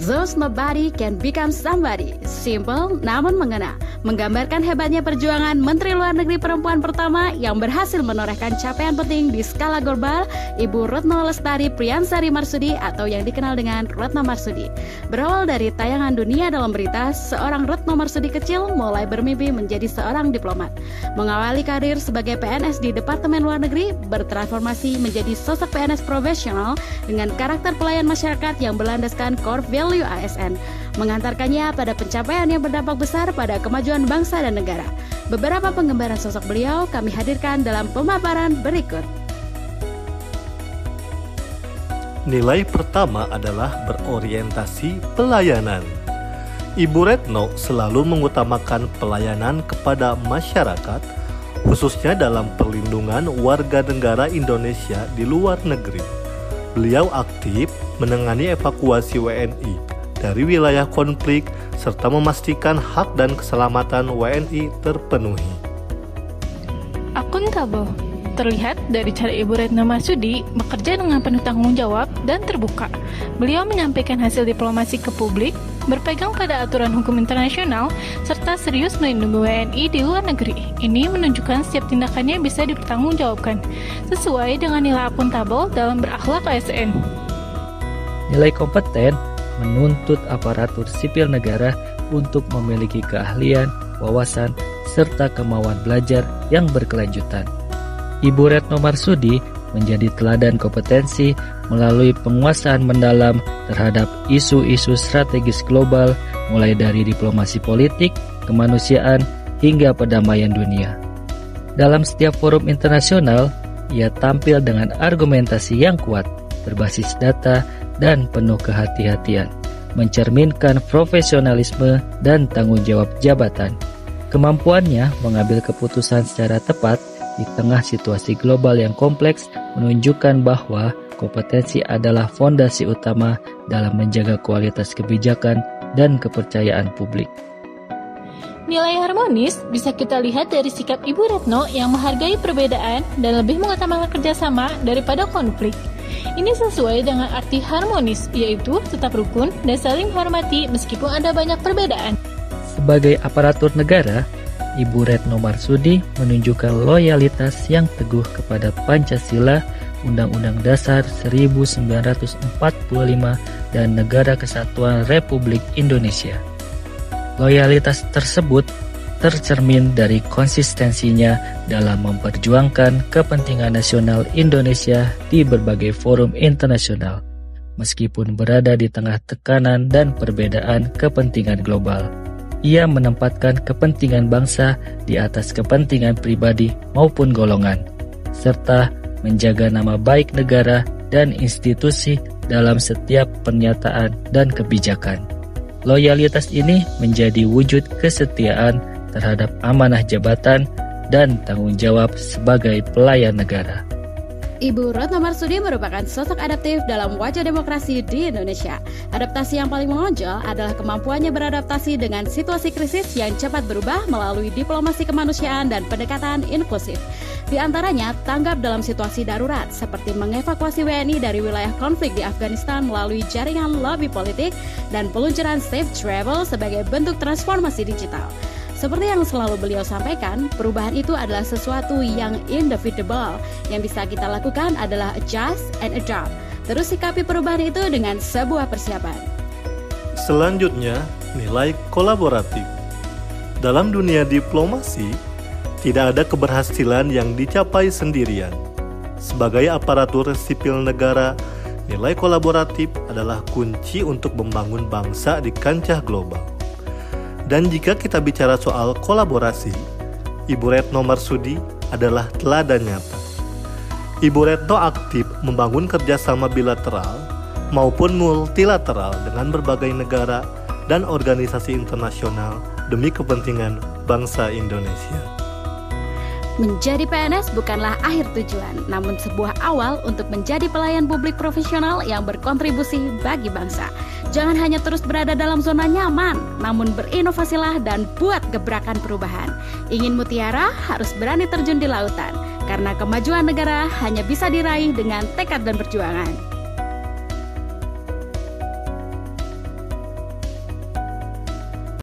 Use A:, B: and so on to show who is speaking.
A: Those Nobody Can Become Somebody. Simple namun mengena, menggambarkan hebatnya perjuangan Menteri Luar Negeri perempuan pertama yang berhasil menorehkan capaian penting di skala global, Ibu Retno Lestari Priyansari Marsudi atau yang dikenal dengan Retno Marsudi. Berawal dari tayangan Dunia Dalam Berita, seorang Retno Marsudi kecil mulai bermimpi menjadi seorang diplomat. Mengawali karir sebagai PNS di Departemen Luar Negeri, bertransformasi menjadi sosok PNS profesional dengan karakter pelayan masyarakat yang berlandaskan core value ASN, mengantarkannya pada pencapaian yang berdampak besar pada kemajuan bangsa dan negara. Beberapa penggambaran sosok beliau kami hadirkan dalam pemaparan berikut.
B: Nilai pertama adalah berorientasi pelayanan. Ibu Retno selalu mengutamakan pelayanan kepada masyarakat, khususnya dalam perlindungan warga negara Indonesia di luar negeri. Beliau aktif menangani evakuasi WNI dari wilayah konflik serta memastikan hak dan keselamatan WNI terpenuhi.
C: Akuntabel terlihat dari cara Ibu Retno Marsudi bekerja dengan penuh tanggung jawab dan terbuka. Beliau menyampaikan hasil diplomasi ke publik, berpegang pada aturan hukum internasional, serta serius melindungi WNI di luar negeri. Ini menunjukkan setiap tindakannya bisa dipertanggungjawabkan, sesuai dengan nilai akuntabel dalam berakhlak ASN.
D: Nilai kompeten menuntut aparatur sipil negara untuk memiliki keahlian, wawasan, serta kemauan belajar yang berkelanjutan. Ibu Retno Marsudi menjadi teladan kompetensi melalui penguasaan mendalam terhadap isu-isu strategis global, mulai dari diplomasi politik, kemanusiaan, hingga perdamaian dunia. Dalam setiap forum internasional, ia tampil dengan argumentasi yang kuat, berbasis data, dan penuh kehati-hatian, mencerminkan profesionalisme dan tanggung jawab jabatan. Kemampuannya mengambil keputusan secara tepat di tengah situasi global yang kompleks menunjukkan bahwa kompetensi adalah fondasi utama dalam menjaga kualitas kebijakan dan kepercayaan publik.
C: Nilai harmonis bisa kita lihat dari sikap Ibu Retno yang menghargai perbedaan dan lebih mengutamakan kerjasama daripada konflik. Ini sesuai dengan arti harmonis, yaitu tetap rukun dan saling menghormati meskipun ada banyak perbedaan.
D: Sebagai aparatur negara, Ibu Retno Marsudi menunjukkan loyalitas yang teguh kepada Pancasila, Undang-Undang Dasar 1945, dan Negara Kesatuan Republik Indonesia. Loyalitas tersebut tercermin dari konsistensinya dalam memperjuangkan kepentingan nasional Indonesia di berbagai forum internasional, meskipun berada di tengah tekanan dan perbedaan kepentingan global. Ia menempatkan kepentingan bangsa di atas kepentingan pribadi maupun golongan, serta menjaga nama baik negara dan institusi dalam setiap pernyataan dan kebijakan. Loyalitas ini menjadi wujud kesetiaan terhadap amanah jabatan dan tanggung jawab sebagai pelayan negara.
A: Ibu Retno Marsudi merupakan sosok adaptif dalam wajah demokrasi di Indonesia. Adaptasi yang paling menonjol adalah kemampuannya beradaptasi dengan situasi krisis yang cepat berubah melalui diplomasi kemanusiaan dan pendekatan inklusif. Di antaranya, tanggap dalam situasi darurat, seperti mengevakuasi WNI dari wilayah konflik di Afghanistan melalui jaringan lobby politik dan peluncuran Safe Travel sebagai bentuk transformasi digital. Seperti yang selalu beliau sampaikan, perubahan itu adalah sesuatu yang inevitable. Yang bisa kita lakukan adalah adjust and adapt. Terus sikapi perubahan itu dengan sebuah persiapan.
B: Selanjutnya, nilai kolaboratif. Dalam dunia diplomasi, tidak ada keberhasilan yang dicapai sendirian. Sebagai aparatur sipil negara, nilai kolaboratif adalah kunci untuk membangun bangsa di kancah global. Dan jika kita bicara soal kolaborasi, Ibu Retno Marsudi adalah teladan nyata. Ibu Retno aktif membangun kerjasama bilateral maupun multilateral dengan berbagai negara dan organisasi internasional demi kepentingan bangsa Indonesia.
A: Menjadi PNS bukanlah akhir tujuan, namun sebuah awal untuk menjadi pelayan publik profesional yang berkontribusi bagi bangsa. Jangan hanya terus berada dalam zona nyaman, namun berinovasilah dan buat gebrakan perubahan. Ingin mutiara harus berani terjun di lautan, karena kemajuan negara hanya bisa diraih dengan tekad dan perjuangan.